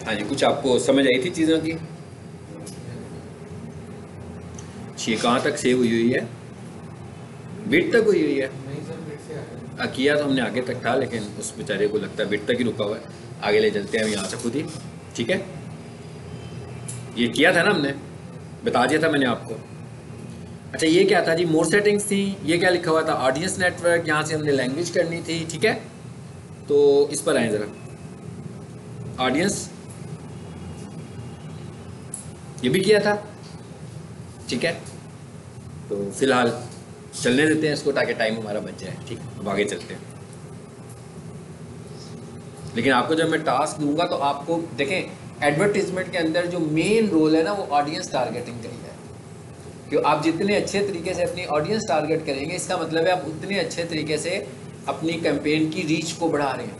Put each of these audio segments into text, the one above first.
हाँ जी, कुछ आपको समझ आई थी चीज़ों की? ये कहाँ तक सेव हुई हुई है? बिट तक हुई हुई है? नहीं सर, फिर से आ गया। किया तो हमने आगे तक था, लेकिन उस बेचारे को लगता है बिट तक ही रुका हुआ है। आगे ले चलते हैं हम यहाँ से खुद ही। ठीक है, ये किया था ना हमने, बता दिया था मैंने आपको। अच्छा, ये क्या था जी? मोर सेटिंग्स थी। ये क्या लिखा हुआ था? Audience network. यहाँ से हमने लैंग्वेज करनी थी। ठीक है, तो इस पर आए ज़रा, ऑडियंस, ये भी किया था। ठीक है, तो फिलहाल चलने देते हैं इसको ताकि टाइम हमारा बच जाए। ठीक है, अब आगे चलते हैं। लेकिन आपको जब मैं टास्क दूंगा तो आपको देखें, एडवर्टीजमेंट के अंदर जो मेन रोल है ना वो ऑडियंस टारगेटिंग का ही है। क्यों? आप जितने अच्छे तरीके से अपनी ऑडियंस टारगेट करेंगे, इसका मतलब है आप उतने अच्छे तरीके से अपनी कैंपेन की रीच को बढ़ा रहे हैं।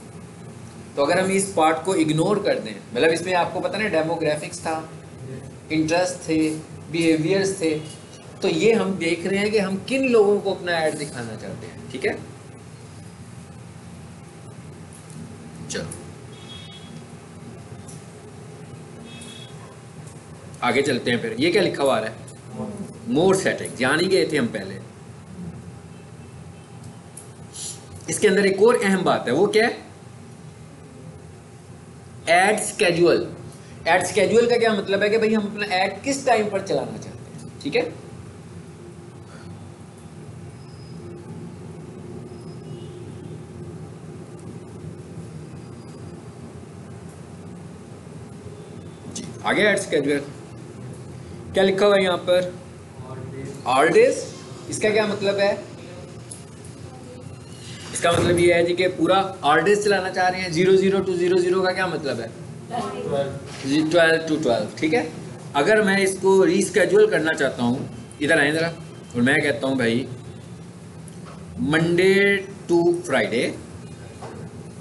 तो अगर हम इस पार्ट को इग्नोर कर दें, मतलब इसमें आपको पता ना डेमोग्राफिक्स था, इंटरेस्ट थे, बिहेवियर्स थे, तो ये हम देख रहे हैं कि हम किन लोगों को अपना ऐड दिखाना चाहते हैं। ठीक है, चलो आगे चलते हैं। फिर ये क्या लिखा हुआ है? मोर सेटिंग्स। जान ही गए थे हम पहले। इसके अंदर एक और अहम बात है, वो क्या है? Add schedule. एड स्केड्यूल का क्या मतलब है कि भाई हम अपना ऐड किस टाइम पर चलाना चाहते हैं। ठीक है, जी आगे एड स्केड्यूल क्या लिखा हुआ है यहां पर? All days. इसका क्या मतलब है? इसका मतलब ये है जी कि पूरा ऑल डेज चलाना चाह रहे हैं। 00 to 00 का क्या मतलब है? 12 to 12। ठीक है, अगर मैं इसको रीस्केड्यूल करना चाहता हूँ, इधर आए ज़रा, और मैं कहता हूँ भाई मंडे टू फ्राइडे।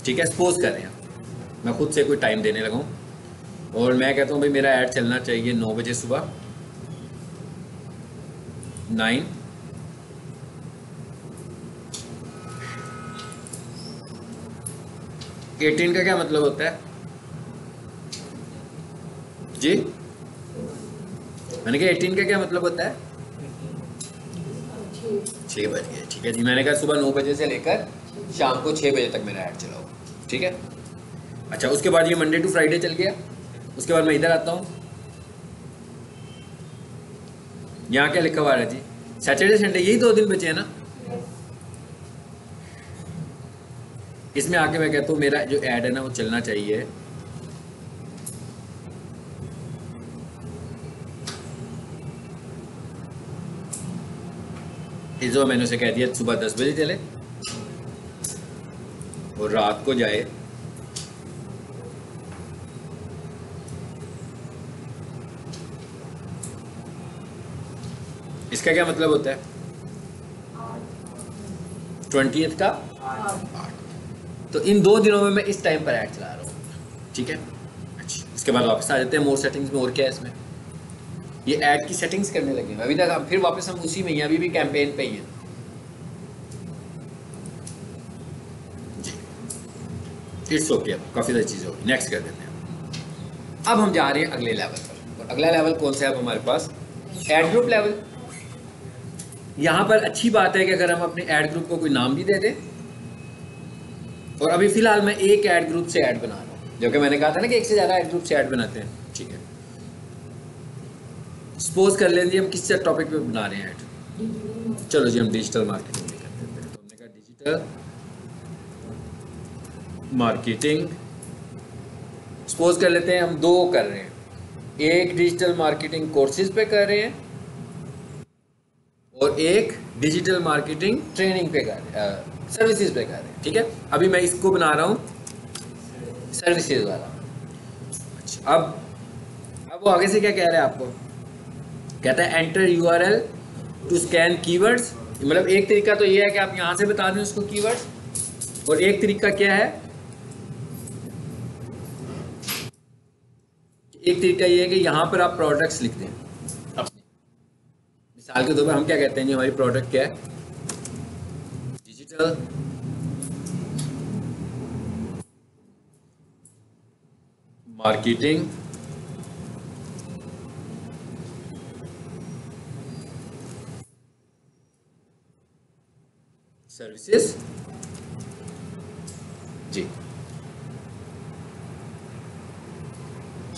ठीक है, सपोज कर रहे हैं, मैं खुद से कोई टाइम देने लगा हूँ और मैं कहता हूँ भाई मेरा ऐड चलना चाहिए 9 बजे सुबह, 9। एटीन का क्या मतलब होता है जी? मैंने कहा 18 का क्या मतलब होता है? 6 बज गए। ठीक है जी, मैंने कहा सुबह 9 बजे से लेकर शाम को 6 बजे तक मेरा ऐड चलाओ। ठीक है, अच्छा उसके बाद ये मंडे टू फ्राइडे चल गया। उसके बाद मैं इधर आता हूँ, यहाँ क्या लिखा हुआ है जी? सैटरडे संडे, यही 2 दिन बचे हैं ना। इसमें आके मैं कहता हूँ मेरा जो ऐड है ना वो चलना चाहिए इस जो मैंने उसे कह दिया सुबह 10 बजे चले और रात को जाए इसका क्या मतलब होता है? 20th का 8। तो इन 2 दिनों में मैं इस टाइम पर ऐड चला रहा हूँ। ठीक है, अच्छा इसके बाद वापस आ जाते हैं मोर सेटिंग्स में। और क्या है इसमें? ये ऐड की सेटिंग्स करने लगे हैं अभी तक। हम फिर वापस हम उसी में ही, अभी भी कैंपेन पे ही हैं जी। इट्स ओके, अब काफ़ी सारी चीज़ें होगी, नेक्स्ट कर देते हैं। अब हम जा रहे हैं अगले लेवल पर, और अगला लेवल कौन सा है अब हमारे पास? Add group level. यहाँ पर अच्छी बात है कि अगर हम अपने ऐड ग्रुप को कोई नाम भी दे दें, और अभी फिलहाल मैं एक ऐड ग्रुप से ऐड बना रहा हूँ, जो कि मैंने कहा था ना कि एक से ज़्यादा ऐड ग्रुप से ऐड बनाते हैं। ठीक है, सपोज कर लेंगे हम किस टॉपिक पे बना रहे हैं ऐड। चलो जी हम डिजिटल मार्केटिंग में कर देते हैं। तो हमने कहा डिजिटल मार्केटिंग, सपोज कर लेते हैं हम 2 कर रहे हैं, एक डिजिटल मार्केटिंग कोर्सेज पे कर रहे हैं और एक डिजिटल मार्केटिंग ट्रेनिंग पे कर रहे हैं, सर्विसेज पे कर रहे हैं। ठीक है, अभी मैं इसको बना रहा हूँ सर्विसेज वाला। अच्छा, अब वो आगे से क्या कह रहा है आपको? कहता है enter URL to scan keywords. मतलब एक तरीका तो ये है कि आप यहाँ से बता दें उसको कीवर्ड्स, और एक तरीका क्या है? एक तरीका ये है कि यहाँ पर आप प्रोडक्ट्स लिख दें अपने। मिसाल के तौर पर हम क्या कहते हैं जी, हमारी प्रोडक्ट क्या है? डिजिटल मार्केटिंग सर्विसेज जी,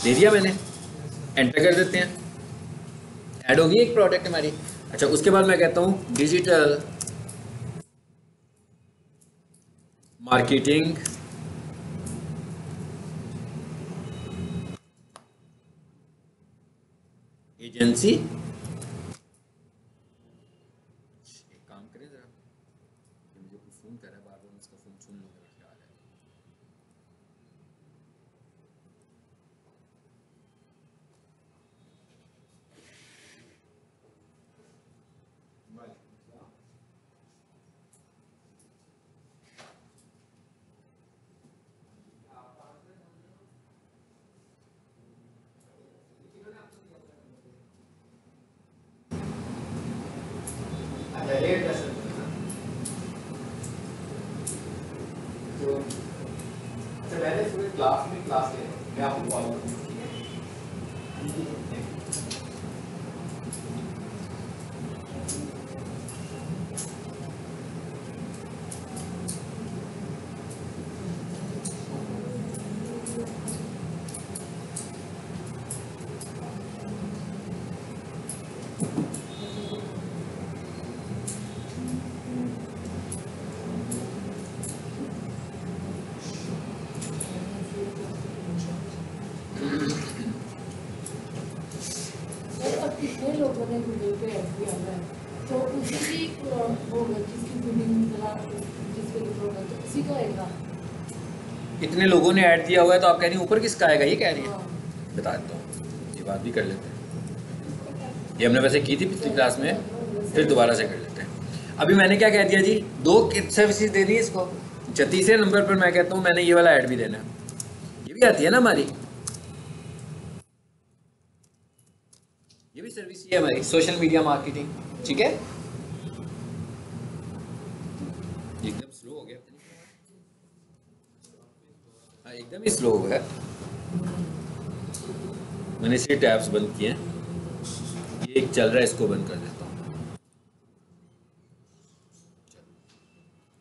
दे दिया मैंने, एंटर कर देते हैं, ऐड होगी एक प्रोडक्ट हमारी। अच्छा, उसके बाद मैं कहता हूँ डिजिटल मार्केटिंग एजेंसी। एक काम करें जरा, मुझे कोई फोन कर रहा है बार बार, मैं उसका फोन सुन लूँ मेरा ख्याल है। क्लास में क्लास ले मैं आपको कॉल करूँगा। कितने लोगों ने गूगल पे ऐड किया है, तो उसी की होगा जिसकी बिलिंग जिसके लिए होगा तो उसी का आएगा। इतने लोगों ने ऐड दिया हुआ है तो आप कह रही हैं ऊपर किसका आएगा, ये कह रही है? हाँ। बता देता हूँ, ये बात भी कर लेते हैं। ये हमने वैसे की थी पिछली क्लास में, फिर दोबारा से कर लेते हैं। अभी मैंने क्या कह दिया जी, 2 सर्विसेज दे दी इसको। अच्छा, तीसरे नंबर पर मैं कहता हूँ मैंने ये वाला ऐड भी देना है, ये भी आती है ना हमारी, ये भी सर्विस ही है हमारी, सोशल मीडिया मार्केटिंग। ठीक है, एकदम स्लो हो गया, हाँ एकदम ही स्लो हो गया। मैंने इसलिए टैब्स बंद किए हैं, ये एक चल रहा है, इसको बंद कर देता हूँ।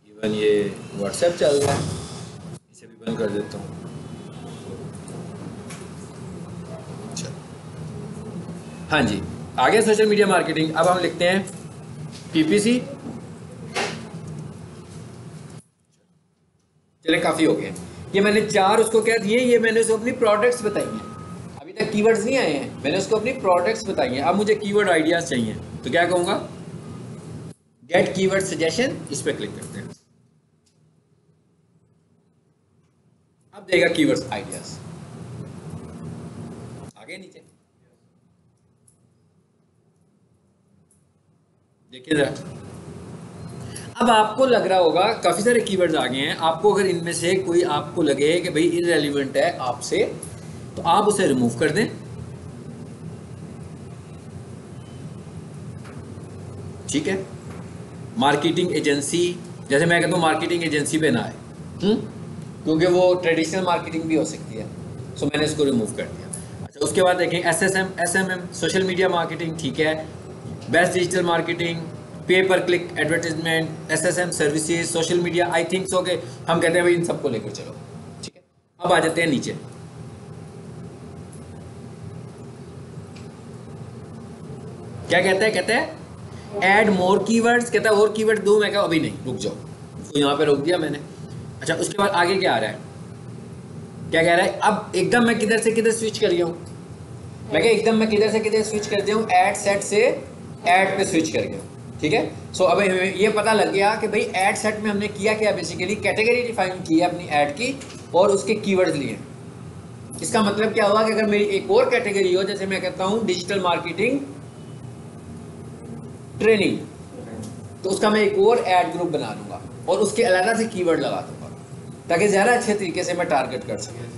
इवन ये व्हाट्सएप चल रहा है, इसे भी बंद कर देता हूँ। हाँ जी, आगे सोशल मीडिया मार्केटिंग। अब हम लिखते हैं पीपीसी। चले, काफ़ी हो गए। ये मैंने 4 उसको क्या दिए, ये मैंने उसको अपनी प्रोडक्ट्स बताई हैं। अभी तक कीवर्ड्स नहीं आए हैं, मैंने उसको अपनी प्रोडक्ट्स बताई हैं। अब मुझे कीवर्ड आइडियाज चाहिए, तो क्या कहूँगा, गेट कीवर्ड सजेशन, इस पर क्लिक करते हैं। अब देगा कीवर्ड्स आइडियाज, आगे नीचे देखिए जरा। अब आपको लग रहा होगा काफ़ी सारे कीवर्ड्स आ गए हैं, आपको अगर इनमें से कोई आपको लगे कि भाई इररेलेवेंट है आपसे, तो आप उसे रिमूव कर दें। ठीक है, मार्केटिंग एजेंसी, जैसे मैं कहता हूँ मार्केटिंग एजेंसी पे ना आए, क्योंकि वो ट्रेडिशनल मार्केटिंग भी हो सकती है, सो मैंने इसको रिमूव कर दिया। अच्छा, उसके बाद देखें SSM, SMM, social media marketing, ठीक है, बेस्ट डिजिटल मार्केटिंग, पे पर click advertisement, SSM services, social media, I think so के हम कहते हैं भाई इन सबको लेकर चलो। ठीक है, अब आ जाते हैं नीचे। क्या कहता है, कहता है ऐड मोर कीवर्ड्स, कहता है और कीवर्ड दो, मैं कहा अभी नहीं, रुक जाओ, तो यहाँ पे रोक दिया मैंने। अच्छा, उसके बाद आगे क्या आ रहा है, क्या कह रहा है, अब एकदम मैं किधर से किधर स्विच कर गया हूँ, मैं क्या एकदम मैं किधर से किधर स्विच कर दिया हूँ, ऐड सेट से ऐड पे स्विच कर गया। ठीक है, सो अब ये पता लग गया कि भाई ऐड सेट में हमने किया क्या, बेसिकली कैटेगरी डिफाइन की है अपनी ऐड की और उसके कीवर्ड्स लिए। इसका मतलब क्या हुआ कि अगर मेरी एक और कैटेगरी हो, जैसे मैं कहता हूँ डिजिटल मार्केटिंग ट्रेनिंग, तो उसका मैं एक और ऐड ग्रुप बना लूंगा और उसके अलग से कीवर्ड लगा दूंगा ताकि ज़्यादा अच्छे तरीके से मैं टारगेट कर सकें।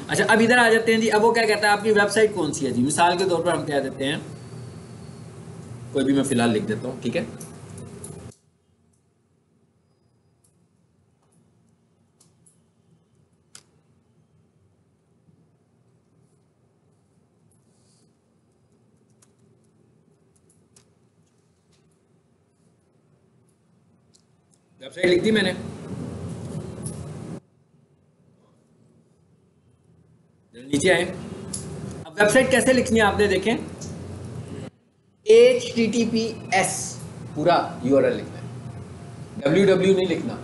अच्छा, अब इधर आ जाते हैं जी। अब वो क्या कहता है, आपकी वेबसाइट कौन सी है जी, मिसाल के तौर पर हम कह देते हैं कोई भी, मैं फिलहाल लिख देता हूँ। ठीक है, वेबसाइट लिख दी मैंने, नीचे आए। अब वेबसाइट कैसे लिखनी है आपने देखें, HTTPS पूरा URL लिखना है, www नहीं लिखना,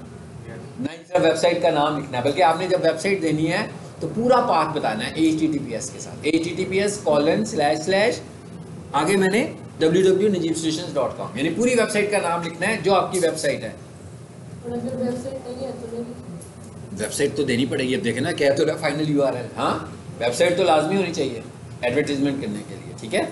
ना ही सिर्फ वेबसाइट का नाम लिखना है, बल्कि आपने जब वेबसाइट देनी है तो पूरा पाथ बताना है HTTPS के साथ, https:// आगे मैंने www.najibsolutions.com, यानी पूरी वेबसाइट का नाम लिखना है जो आपकी वेबसाइट है। और अगर वेबसाइट नहीं है तो नहीं, वेबसाइट तो देनी पड़ेगी। अब देखे ना, क्या तो फाइनल URL, हाँ वेबसाइट तो लाजमी होनी चाहिए एडवर्टीजमेंट करने के लिए, ठीक है।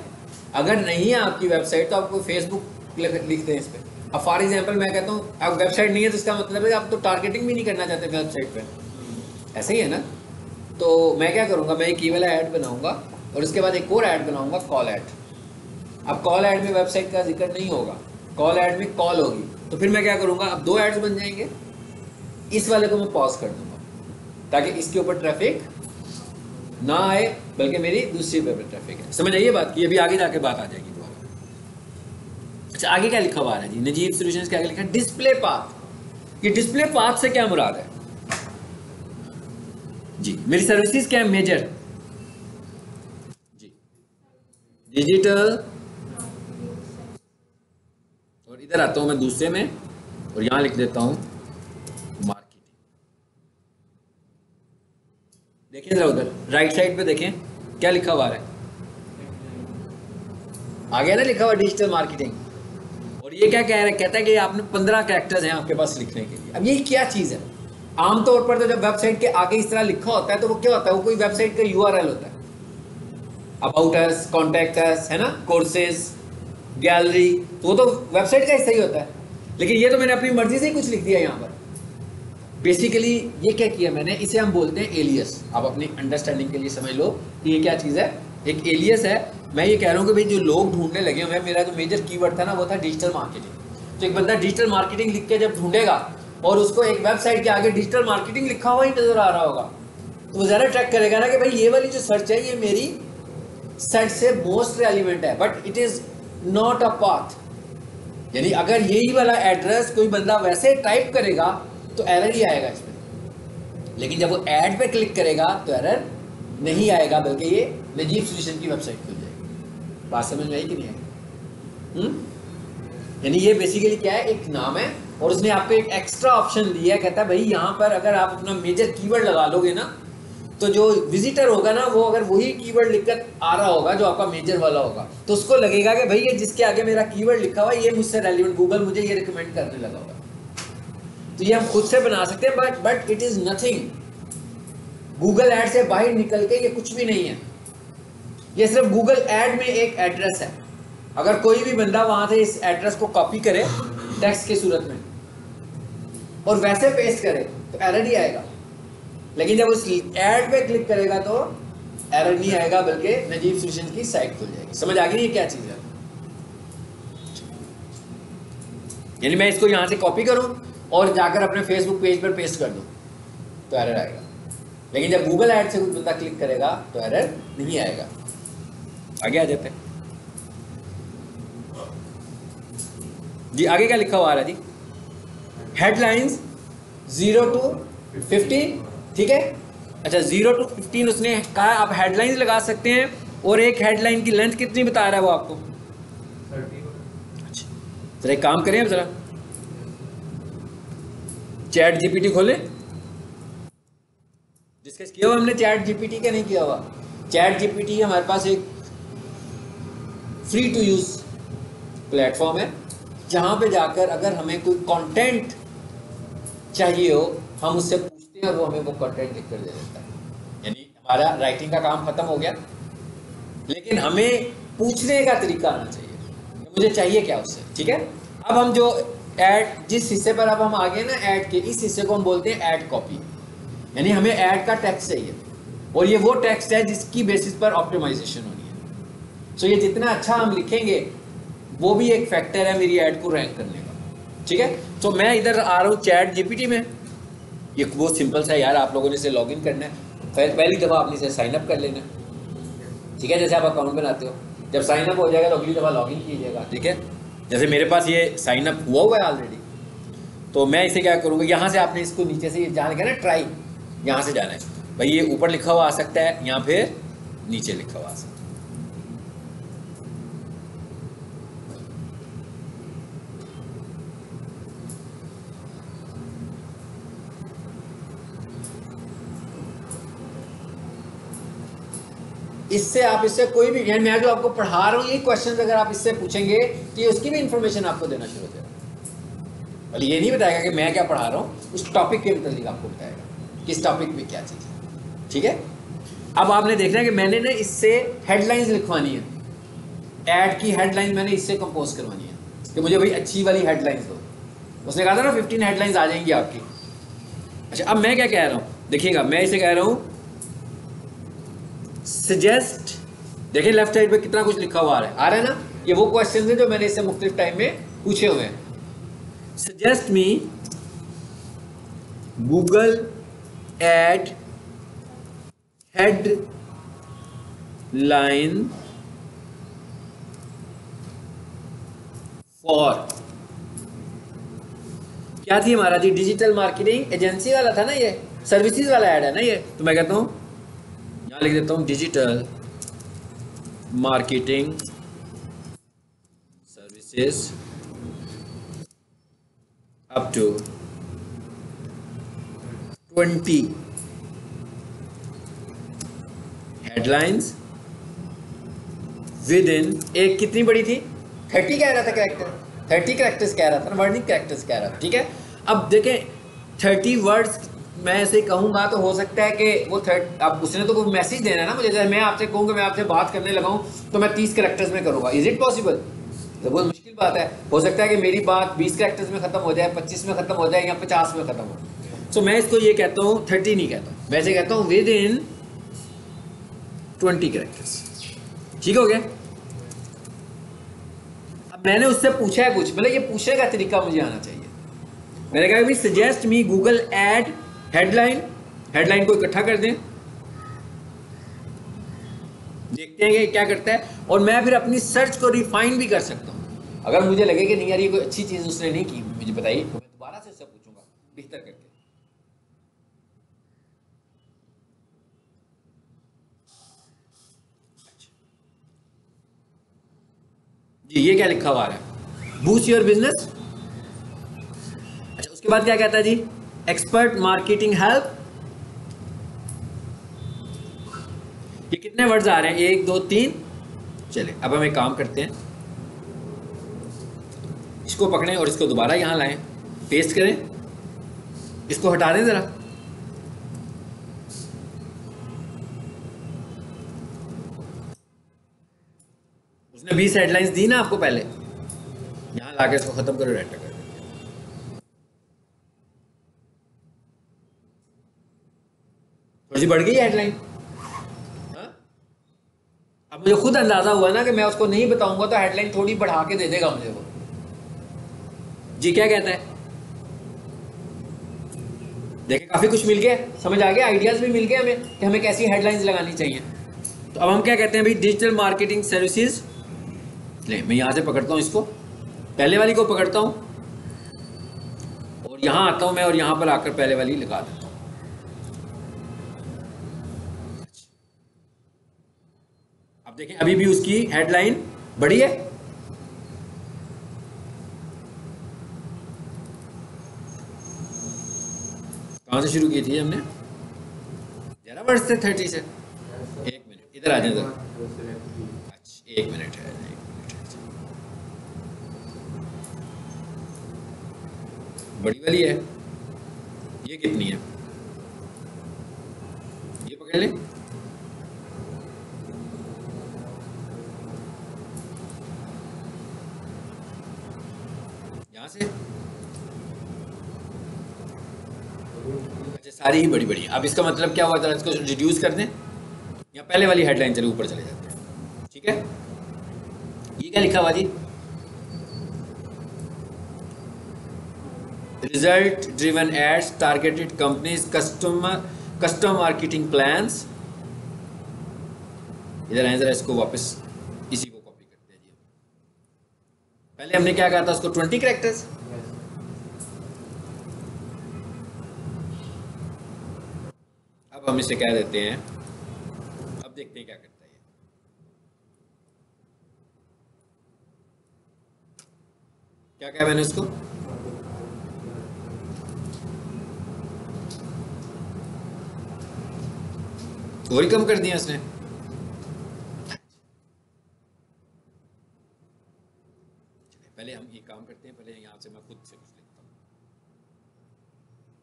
अगर नहीं है आपकी वेबसाइट तो आपको फेसबुक लिख दें इस पर। अब फॉर एग्जांपल मैं कहता हूँ अब वेबसाइट नहीं है तो इसका मतलब है आप तो टारगेटिंग भी नहीं करना चाहते वेबसाइट पे, ऐसे ही है ना। तो मैं क्या करूँगा, मैं एक वाला ऐड बनाऊँगा और उसके बाद एक और ऐड बनाऊँगा, कॉल ऐड। अब कॉल ऐड में वेबसाइट का जिक्र नहीं होगा, कॉल ऐड में कॉल होगी, तो फिर मैं क्या करूँगा, अब 2 ऐड्स बन जाएंगे। इस वाले को मैं पॉज कर दूँगा ताकि इसके ऊपर ट्रैफिक ना आए, बल्कि मेरी दूसरी पे ट्रैफिक है। समझ आइए बात की, अभी आगे जाके बात आ जाएगी दोबारा। अच्छा आगे क्या लिखा हुआ है जी, नजीब सॉल्यूशंस के आगे लिखा है डिस्प्ले पाथ। ये डिस्प्ले पाथ से क्या मुराद है जी, मेरी सर्विसेज क्या है, मेजर जी, डिजिटल, और इधर आता हूं मैं दूसरे में और यहां लिख देता हूं मार्केटिंग। देखें जरा उधर राइट साइड पे देखें क्या लिखा हुआ है, आगे ना लिखा हुआ डिजिटल मार्केटिंग, और ये क्या कह रहा है, कहता है कि आपने 15 कैरेक्टर्स हैं आपके पास लिखने के लिए। अब ये क्या चीज़ है, आमतौर पर तो जब वेबसाइट के आगे इस तरह लिखा होता है तो वो क्या होता है, वो कोई वेबसाइट का URL होता है, अबाउट अस, कॉन्टैक्ट अस, है ना, कोर्सेज, गैलरी, तो वो तो वेबसाइट का हिस्सा ही होता है। लेकिन ये तो मैंने अपनी मर्जी से ही कुछ लिख दिया यहाँ पर। बेसिकली ये क्या किया मैंने, इसे हम बोलते हैं एलियस। आप अपनी अंडरस्टैंडिंग के लिए समझ लो कि ये क्या चीज़ है, एक एलियस है। मैं ये कह रहा हूँ कि भाई जो लोग ढूंढने लगे हुए हैं, मेरा जो मेजर कीवर्ड था ना वो था डिजिटल मार्केटिंग। तो एक बंदा डिजिटल मार्केटिंग लिख के जब ढूंढेगा और उसको एक वेबसाइट के आगे डिजिटल मार्केटिंग लिखा हुआ ही नजर आ रहा होगा, तो वो ज़्यादा ट्रैक करेगा ना कि भाई ये वाली जो सर्च है ये मेरी सेट से मोस्ट रेलिवेंट है, but it is not a path. यानी अगर यही वाला एड्रेस कोई बंदा वैसे टाइप करेगा तो एरर ही आएगा इसमें, लेकिन जब वो ऐड पे क्लिक करेगा तो एरर नहीं आएगा, बल्कि ये नजीब सॉल्यूशन की वेबसाइट खुल जाएगी। बात समझ में आई कि नहीं आई? यानी ये बेसिकली क्या है, एक नाम है और उसने आपको एक एक्स्ट्रा ऑप्शन दिया है, कहता है भाई यहाँ पर अगर आप अपना मेजर कीवर्ड लगा लोगे ना तो जो विजिटर होगा ना वो अगर वही कीवर्ड लिखकर आ रहा होगा जो आपका मेजर वाला होगा तो उसको लगेगा कि भाई ये जिसके आगे मेरा कीवर्ड लिखा हुआ है ये मुझसे रेलिवेंट, गूगल मुझे ये रिकमेंड करने लगा होगा। तो ये हम खुद से बना सकते हैं, but it is nothing. Google add से बाहर निकल के ये कुछ भी नहीं है, ये सिर्फ गूगल ऐड में एक एड्रेस है। अगर कोई भी बंदा वहां से इस एड्रेस को कॉपी करे टेक्स्ट की सूरत में और वैसे पेस्ट करे तो एरर ही आएगा, लेकिन जब उस ऐड पे क्लिक करेगा तो एरर नहीं आएगा, बल्कि नजीब सॉल्यूशंस की साइट खुल जाएगी। समझ आ गई ये क्या चीज़ है? यानी मैं इसको यहाँ से कॉपी करूँ और जाकर अपने फेसबुक पेज पर पेस्ट कर दूँ तो एरर आएगा, लेकिन जब गूगल ऐड से कोई बंदा क्लिक करेगा तो एरर नहीं आएगा। आगे आ जाते हैं जी। आगे क्या लिखा हुआ आ रहा है जी, हेडलाइंस 0 to 15, ठीक है। अच्छा 0 to 15 उसने कहा आप हेडलाइंस लगा सकते हैं, और एक हेडलाइन की लेंथ कितनी बता रहा है वो आपको? 30। अच्छा जरा एक काम करें, अब जरा चैट जीपीटी खोलें, डिस्कस किया हुआ हमने चैट जीपीटी का नहीं किया हुआ। चैट जीपीटी हमारे पास एक फ्री टू यूज प्लेटफॉर्म है जहां पे जाकर अगर हमें कोई कंटेंट चाहिए हो हम उससे पूछते हैं और वो हमें वो कंटेंट लिख कर दे देता है। यानी हमारा राइटिंग का काम खत्म हो गया, लेकिन हमें पूछने का तरीका आना चाहिए मुझे चाहिए क्या उससे, ठीक है। अब हम जो ऐड जिस हिस्से पर अब हम आ गए ना ऐड के, इस हिस्से को हम बोलते हैं ऐड कॉपी। यानी हमें ऐड का टेक्स्ट चाहिए और ये वो टेक्स्ट है जिसकी बेसिस पर ऑप्टिमाइजेशन होनी है। सो ये जितना अच्छा हम लिखेंगे वो भी एक फैक्टर है मेरी ऐड को रैंक करने का, ठीक है। तो मैं इधर आ रहा हूँ चैट जीपीटी में। ये वो सिंपल सा यार, आप लोगों ने इसे लॉगिन करना है, पहली दफ़ा आपने इसे साइन अप कर लेना है, ठीक है। जैसे आप अकाउंट बनाते हो, जब साइन अप हो जाएगा तो अगली दफ़ा लॉगिन कीजिएगा, ठीक है। जैसे मेरे पास ये साइन अप हुआ है ऑलरेडी, तो मैं इसे क्या करूँगा, यहाँ से आपने इसको नीचे से जाने का ना ट्राई, यहाँ से जाना है भाई, ये ऊपर लिखा हुआ आ सकता है या फिर नीचे लिखा हुआ आ सकता है। इससे आप इससे कोई भी, यानी मैं जो आपको पढ़ा रहा हूँ ये क्वेश्चन अगर आप इससे पूछेंगे तो ये उसकी भी इंफॉर्मेशन आपको देना शुरू हो जाएगा। और ये नहीं बताएगा कि मैं क्या पढ़ा रहा हूँ, उस टॉपिक के मतलब आपको बताएगा किस टॉपिक में क्या चीज़ है। ठीक है, अब आपने देखना है कि मैंने ना इससे हेडलाइंस लिखवानी है, ऐड की हेडलाइन मैंने इससे कंपोज करवानी है कि मुझे भाई अच्छी वाली हेडलाइंस दो। उसने कहा था ना 15 हेडलाइंस आ जाएंगी आपकी। अच्छा, अब मैं क्या कह रहा हूँ, देखिएगा मैं इसे कह रहा हूँ सजेस्ट, देखिए लेफ्ट साइड पे कितना कुछ लिखा हुआ आ रहा है ना, ये वो क्वेश्चन है जो मैंने इससे मुख्तलिफ टाइम में पूछे हुए हैं। Suggest me Google ad head line for, क्या थी हमारा जी, डिजिटल मार्केटिंग एजेंसी वाला था ना, ये सर्विसेज वाला ऐड है ना ये। तो मैं कहता हूं यहां लिख देता हूं digital marketing services up to 20 headlines within, एक कितनी बड़ी थी 30 कह रहा था कैरेक्टर, 30 कैरेक्टर्स कह रहा था ना, वर्डिंग कैरेक्टर्स कह रहा था। ठीक है, अब देखें 30 वर्ड्स मैं ऐसे कहूँगा तो हो सकता है कि वो अब उसने तो कोई मैसेज देना है ना मुझे, जैसे मैं आपसे कहूँ कि मैं आपसे बात करने लगाऊँ तो मैं 30 कैरेक्टर्स में करूँगा, इज इट पॉसिबल? तो बहुत मुश्किल बात है। हो सकता है कि मेरी बात 20 कैरेक्टर्स में खत्म हो जाए, 25 में खत्म हो जाए या 50 में खत्म हो। सो मैं इसको ये कहता हूँ 30 नहीं कहता, वैसे कहता हूँ विद इन 20 कैरेक्टर्स। ठीक हो गया। अब मैंने उससे पूछा है कुछ, मतलब ये पूछने का तरीका मुझे आना चाहिए। मैंने कहा भी suggest me Google ad headline, headline को इकट्ठा कर दें, देखते हैं कि क्या करता है, और मैं फिर अपनी सर्च को रिफाइन भी कर सकता हूं। अगर मुझे लगे कि नहीं यार ये कोई अच्छी चीज उसने नहीं की, मुझे बताइए, तो मैं दोबारा से उससे पूछूंगा बेहतर करके। जी ये क्या लिखा हुआ है, बूस्ट योर बिजनेस। अच्छा, उसके बाद क्या कहता है जी, एक्सपर्ट मार्केटिंग हेल्प। ये कितने वर्ड्स आ रहे हैं, 1 2 3। चले अब हम एक काम करते हैं, इसको पकड़ें और इसको दोबारा यहां लाएं, पेस्ट करें, इसको हटा दें जरा। उसने 20 हेडलाइंस दी ना आपको पहले, यहां लाके इसको खत्म करो, एंटर कर। थोड़ी सी बढ़ गई हेडलाइन। अब मुझे खुद अंदाजा हुआ ना कि मैं उसको नहीं बताऊंगा तो हेडलाइन थोड़ी बढ़ा के दे देगा मुझे वो। जी क्या कहता है, देखिए काफी कुछ मिल गया, समझ आ गया, आइडियाज भी मिल गए हमें कि हमें कैसी हेडलाइंस लगानी चाहिए। तो अब हम क्या कहते हैं भाई, डिजिटल मार्केटिंग सर्विसेज। ले मैं यहां से पकड़ता हूं इसको, पहले वाली को पकड़ता हूं और यहां आता हूं मैं, और यहां पर आकर पहले वाली लगा देता हूं। देखें अभी भी उसकी हेडलाइन बड़ी है। कहां से शुरू की थी हमने, 11 वर्ष से 30 से। एक मिनट इधर आ जाए जरा। अच्छा एक मिनट है, बड़ी वाली है, ये कितनी है, ये पकड़ ले। से अच्छा सारी ही बड़ी बड़ी है। अब इसका मतलब क्या हुआ, इसको रिड्यूस कर दें, या पहले वाली हेडलाइन चले ऊपर चले जाते हैं। ठीक है, ये क्या लिखा हुआ जी, result driven ads targeted companies custom marketing plans. इधर आए जरा, इसको वापस इसी को कॉपी करते हैं जी। पहले हमने क्या कहा था उसको 20 कैरेक्टर्स, हम इसे कह देते हैं, अब देखते हैं क्या करता है ये। क्या कहा मैंने इसको? और ही कम कर दिया इसने। पहले हम ये काम करते हैं, पहले यहां से मैं खुद से कुछ लिखता हूं।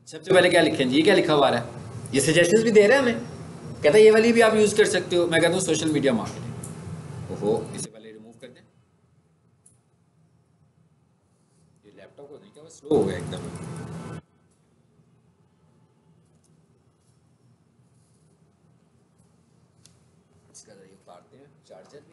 सबसे पहले क्या लिखें जी? ये क्या लिखा हुआ है? ये सजेशंस भी दे रहा है हमें, कहता है ये वाली भी आप यूज कर सकते हो। मैं कहता हूँ सोशल मीडिया मार्केटिंग। ओहो, इसे पहले रिमूव कर दें। ये लैपटॉप को नहीं, क्या स्लो हो गया एकदम। इसका जरिए उतारते हैं चार्जर भी।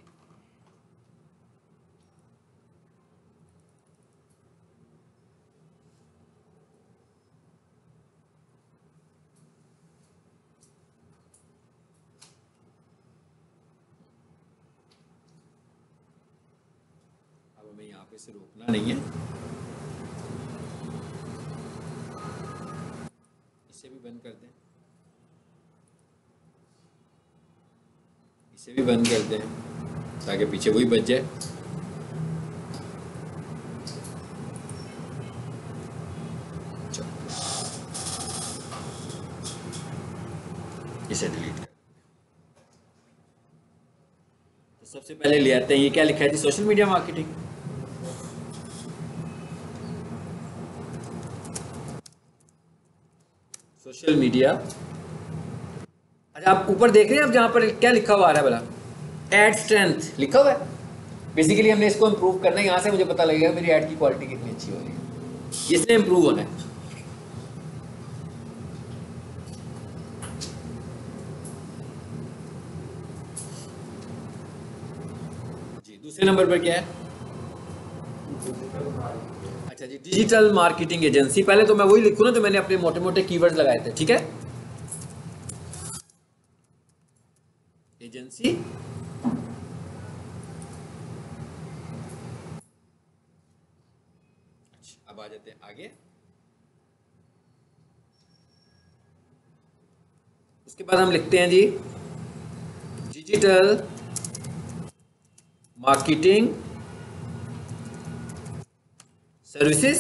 हमें यहाँ पे से रोकना नहीं है, इसे भी बंद कर दें, इसे भी बंद कर दें ताकि पीछे वही बच जाए। इसे डिलीट कर। तो सबसे पहले ले आते हैं, ये क्या लिखा है जी? Social media marketing. Social media. अच्छा, आप ऊपर देख रहे हैं, आप जहां पर क्या लिखा हुआ आ रहा है भला? एड स्ट्रेंथ लिखा हुआ है। बेसिकली हमने इसको इंप्रूव करना है। यहां से मुझे पता लगेगा मेरी एड की क्वालिटी कितनी अच्छी हो रही है। इसने इंप्रूव होना है। जी, दूसरे नंबर पर क्या है? अच्छा जी, डिजिटल मार्केटिंग एजेंसी। पहले तो मैं वही लिखूं ना जो मैंने अपने मोटे मोटे कीवर्ड्स लगाए थे, ठीक है? एजेंसी। अच्छा, अब आ जाते हैं आगे। उसके बाद हम लिखते हैं जी डिजिटल मार्केटिंग सर्विसेज।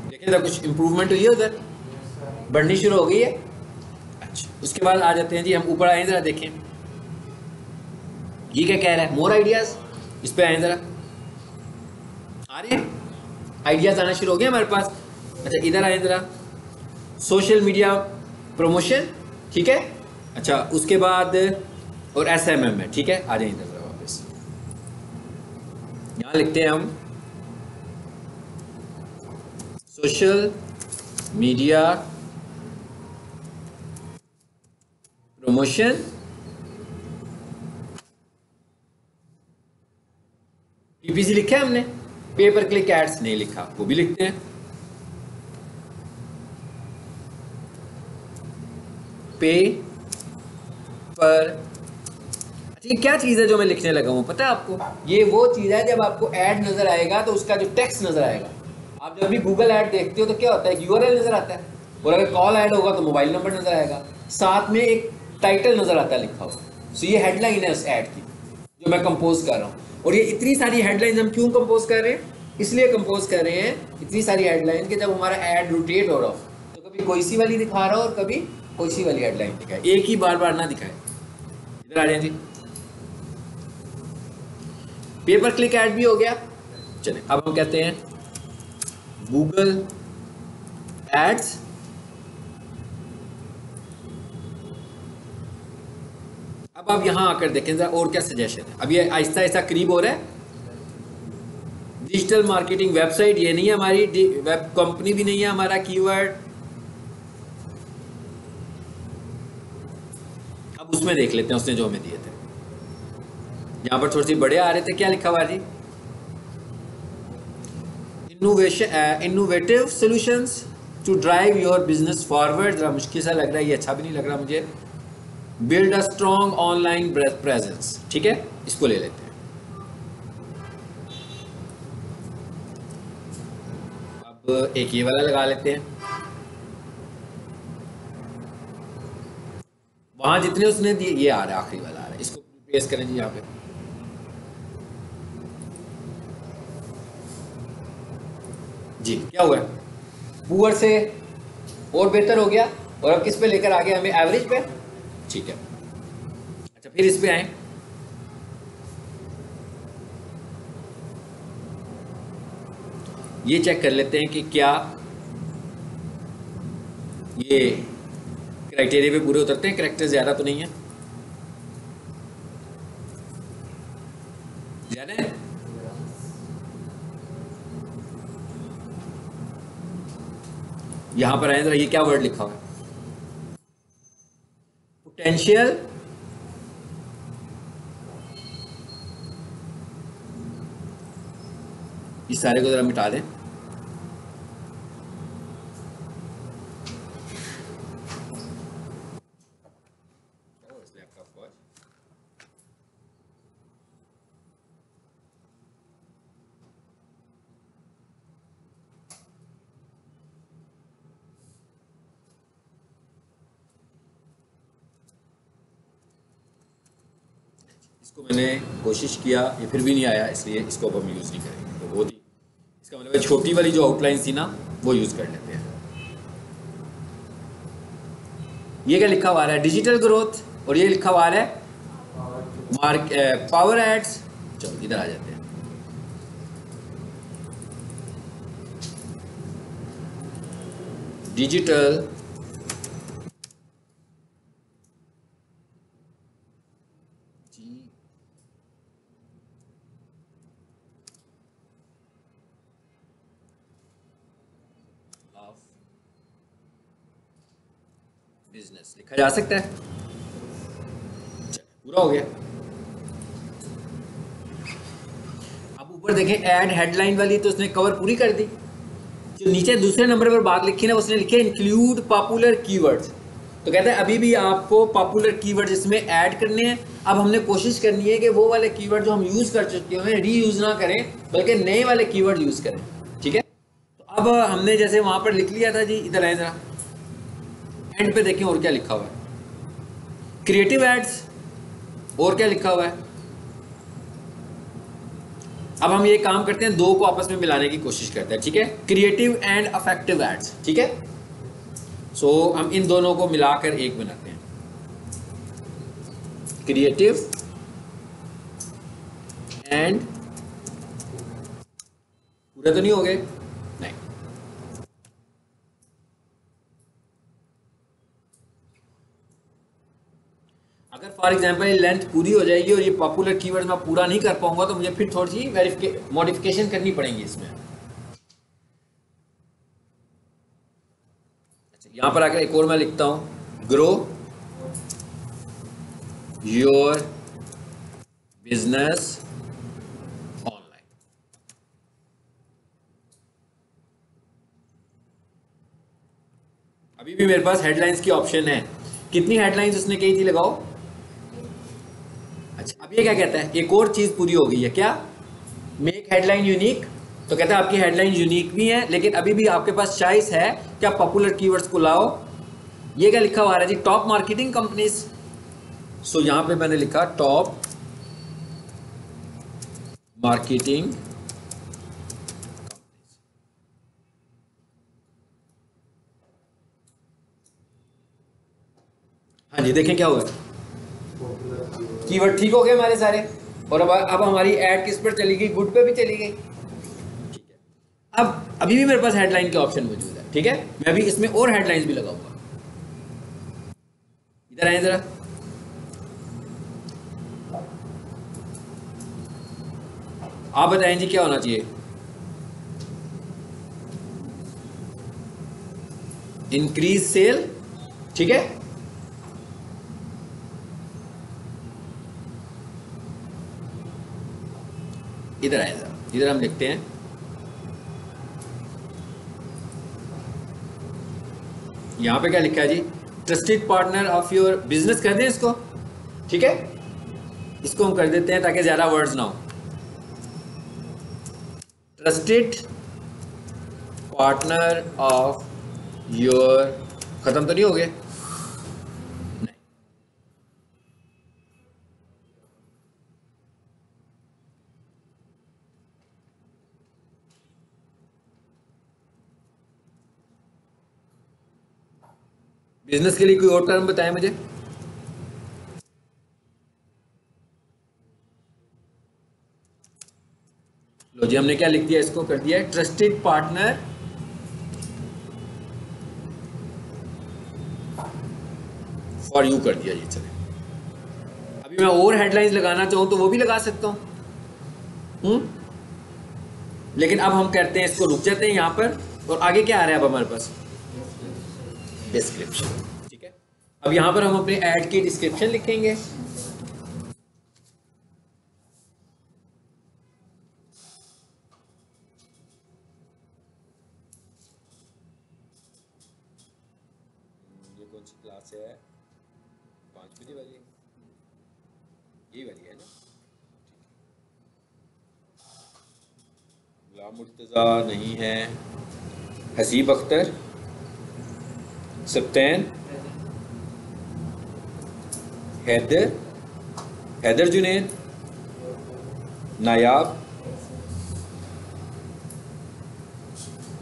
देखें जरा कुछ इंप्रूवमेंट हुई है, उधर बढ़नी शुरू हो गई है। अच्छा, उसके बाद आ जाते हैं जी, हम ऊपर आए जरा देखें ये क्या कह रहा है? मोर आइडियाज। इस पे आए जरा, आ रहे हैं आइडियाज आना शुरू हो गए हमारे पास। अच्छा, इधर आए जरा, सोशल मीडिया प्रमोशन, ठीक है? अच्छा, उसके बाद और SMM है, ठीक है? आ जाए इधर जरा वापस। यहां लिखते हैं हम सोशल मीडिया प्रमोशन PPC लिखा है हमने, पे पर क्लिक एड्स नहीं लिखा, वो भी लिखते हैं। पे पर। अच्छा, ये क्या चीज है जो मैं लिखने लगा हूं पता है आपको? ये वो चीज है जब आपको ऐड नजर आएगा तो उसका जो टेक्स्ट नजर आएगा। आप जब भी गूगल ऐड देखते हो तो क्या होता है? URL नजर आता है, और अगर कॉल ऐड होगा तो मोबाइल नंबर नजर आएगा, साथ में एक टाइटल नजर आता है लिखा हुआ। सो ये हेडलाइन है उस ऐड की जो मैं कंपोज कर रहा हूँ। और ये इतनी सारी हेडलाइन हम क्यों कंपोज कर रहे हैं? इसलिए कंपोज कर रहे हैं इतनी सारी हेडलाइन कि जब हमारा ऐड रोटेट हो रहा हो तो कभी कोई सी वाली दिखा रहा हो और कभी कोई सी वाली हेडलाइन दिखाए, एक ही बार बार ना दिखाए। इधर आ जाए जी, पेपर क्लिक ऐड भी हो गया। चलिए, अब हम कहते हैं गूगल एड्स अब आप यहां आकर देखें जरा और क्या सजेशन है। अब ये आहिस्ता आहिस्ता करीब हो रहा है। डिजिटल मार्केटिंग वेबसाइट ये नहीं है हमारी, वेब कंपनी भी नहीं है हमारा कीवर्ड। अब उसमें देख लेते हैं उसने जो हमें दिए थे। यहां पर थोड़ी सी बड़े आ रहे थे, क्या लिखा हुआ जी? Innovative solutions to drive your business forward. जरा मुश्किल सा लग रहा है, ये अच्छा भी नहीं लग रहा मुझे। Build a strong online presence, ठीक है? इसको ले लेते हैं। अब अब एक ये वाला लगा लेते हैं, वहां जितने उसने दिए ये आ रहा है, आखिरी वाला आ रहा है, इसको पेस्ट करें जी यहाँ पे। जी क्या हुआ है, पुअर से और बेहतर हो गया, और अब किस पे लेकर आ गया हमें, एवरेज पे। ठीक है, अच्छा फिर इस पे आए, ये चेक कर लेते हैं कि क्या ये क्राइटेरिया पे पूरे उतरते हैं, करेक्टर ज्यादा तो नहीं है, ज्यादा है। यहां पर आए जरा, ये क्या वर्ड लिखा हुआ है, पोटेंशियल इस सारे को जरा मिटा दें। इसको मैंने कोशिश किया, ये फिर भी नहीं आया, इसलिए इसको अब हम यूज़ नहीं करेंगे। तो बहुत ही, इसका मतलब छोटी वाली जो आउटलाइन थी ना वो यूज़ कर लेते हैं। ये क्या लिखा हुआ है, डिजिटल ग्रोथ, और ये लिखा हुआ है पावर एड्स। चलो इधर आ जाते हैं, डिजिटल बिजनेस लिखा जा सकता है। पूरा हो गया। अब ऊपर देखें, ऐड हेडलाइन वाली तो उसने कवर पूरी कर दी। जो नीचे दूसरे नंबर पर बात लिखी ना, उसने लिखी है इंक्लूड पॉपुलर कीवर्ड्स। तो कहता है अभी भी आपको पॉपुलर कीवर्ड्स इसमें ऐड करने हैं। अब हमने कोशिश करनी है कि वो वाले कीवर्ड जो हम यूज कर चुके हैं रीयूज ना करें, बल्कि नए वाले कीवर्ड यूज करें। ठीक है, तो अब हमने जैसे वहां पर लिख लिया था जी, इधर आए जरा, एंड पे देखें और क्या लिखा हुआ है, क्रिएटिव एड्स, और क्या लिखा हुआ है। अब हम ये काम करते हैं, दो को आपस में मिलाने की कोशिश करते हैं। ठीक है, क्रिएटिव एंड अफेक्टिव एड्स। ठीक है, सो हम इन दोनों को मिलाकर एक बनाते हैं, क्रिएटिव एंड, पूरे तो नहीं हो गए, नहीं, अगर फॉर एग्जांपल लेंथ पूरी हो जाएगी और ये पॉपुलर कीवर्ड मैं पूरा नहीं कर पाऊंगा तो मुझे फिर थोड़ी सी मॉडिफिकेशन करनी पड़ेगी इसमें। अच्छा, यहां पर आकर एक और मैं लिखता हूं, ग्रो योर बिजनेस ऑनलाइन। अभी भी मेरे पास हेडलाइंस की ऑप्शन है। कितनी हेडलाइंस उसने कही थी, लगाओ। अच्छा, अब ये क्या कहता है, एक और चीज पूरी हो गई है, क्या, मेक हेडलाइन यूनिक। तो कहता है आपकी हेडलाइन यूनिक भी है, लेकिन अभी भी आपके पास चॉइस है कि आप पॉपुलर कीवर्ड्स को लाओ। ये क्या लिखा हुआ है जी, टॉप मार्केटिंग कंपनीज। सो यहां पे मैंने लिखा टॉप मार्केटिंग। हाँ जी, देखें क्या हुआ, कीवर्ड ठीक हो गए हमारे सारे। और अब हमारी ऐड किस पर चली गई, गुड पे भी चली गई। ठीक है, अब अभी भी मेरे पास हेडलाइन के ऑप्शन मौजूद है। ठीक है, मैं अभी इसमें और हेडलाइंस भी लगाऊंगा। इधर आए जरा, आप बताएं जी क्या होना चाहिए, इंक्रीज सेल। ठीक है, इधर आए जरा, इधर हम लिखते हैं यहां पे क्या लिखा है जी, trusted partner of your business कर दें इसको। ठीक है, इसको हम कर देते हैं ताकि ज्यादा वर्ड्स ना हो, ट्रस्टेड पार्टनर ऑफ योर, खत्म तो नहीं हो गए? नहीं। बिजनेस के लिए कोई और टर्म बताएं मुझे। लो जी, हमने क्या लिख दिया, इसको कर दिया ट्रस्टेड पार्टनर फॉर यू कर दिया जी। चले, अभी मैं और हेडलाइंस लगाना चाहूं तो वो भी लगा सकता हूं। लेकिन अब हम करते हैं, इसको रुक जाते हैं यहां पर, और आगे क्या आ रहा है अब हमारे पास? डिस्क्रिप्शन। ठीक है, अब यहां पर हम अपने ऐड की डिस्क्रिप्शन लिखेंगे। ये कौन सी क्लास है? 5 बजे वाली, यही वाली है ना? गुलाम मुर्तज़ा नहीं है, हसीब अख्तर, सप्तैन, हैदर जुनैद, नायाब,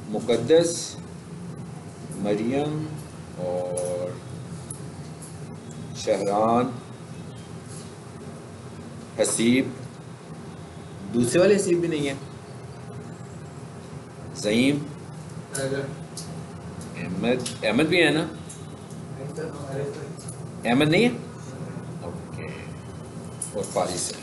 मुकद्दस, मरियम और शहरान, हसीब, दूसरे वाले हसीब भी नहीं है, ज़हीम, अहमद भी है ना? अहमद नहीं है? ओके, और फारिस है।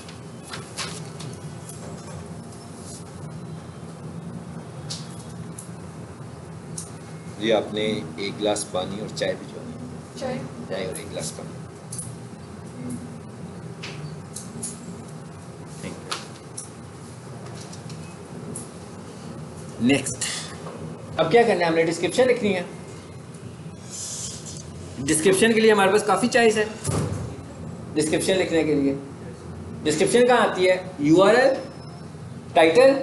जी आपने एक गिलास पानी और चाय भिजवानी। चाय और एक गिलास पानी। नेक्स्ट, अब क्या करना है, हमने डिस्क्रिप्शन लिखनी है। डिस्क्रिप्शन के लिए हमारे पास काफ़ी चॉइस है डिस्क्रिप्शन लिखने के लिए। डिस्क्रिप्शन कहाँ आती है? URL, टाइटल